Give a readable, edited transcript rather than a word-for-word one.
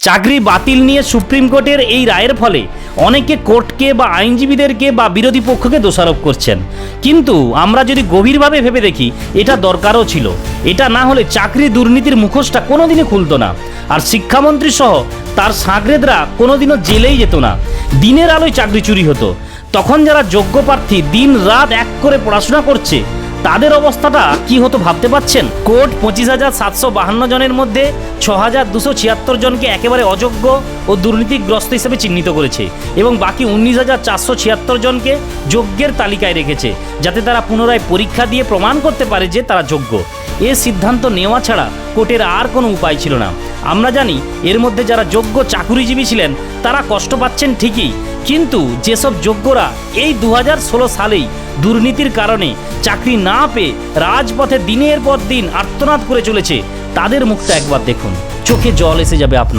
চাকরি বাতিল নিয়ে সুপ্রিম কোর্টের এই রায়ের ফলে অনেকে কোর্টকে বা আইনজীবীদেরকে বা বিরোধী পক্ষকে দোষারোপ করছেন, কিন্তু আমরা যদি গভীরভাবে ভেবে দেখি এটা দরকারও ছিল। এটা না হলে চাকরি দুর্নীতির মুখোশটা কোনোদিনই খুলতো না, আর শিক্ষামন্ত্রী সহ তার সাগরেদরা কোনোদিনও জেলেই যেত না। দিনের আলোয় চাকরি চুরি হতো। তখন যারা যোগ্য প্রার্থী দিন রাত এক করে পড়াশোনা করছে তাদের অবস্থাটা কি হতো ভাবতে পারছেন? কোর্ট 25,752 জনের মধ্যে 6,276 জনকে একেবারে অযোগ্য ও দুর্নীতিগ্রস্ত হিসেবে চিহ্নিত করেছে এবং বাকি 19,476 জনকে যোগ্যের তালিকায় রেখেছে, যাতে তারা পুনরায় পরীক্ষা দিয়ে প্রমাণ করতে পারে যে তারা যোগ্য। এ সিদ্ধান্ত নেওয়া ছাড়া কোর্টের আর কোনো উপায় ছিল না। আমরা জানি এর মধ্যে যারা যোগ্য চাকুরিজীবী ছিলেন তারা কষ্ট পাচ্ছেন ঠিকই, কিন্তু যেসব যোগ্যরা এই 2016 সালেই দুর্নীতির কারণে চাকরি না পেয়ে রাজপথে দিনের পর দিন আর্তনাদ করে চলেছে, তাদের মুখটা একবার দেখুন, চোখে জল এসে যাবে আপনার।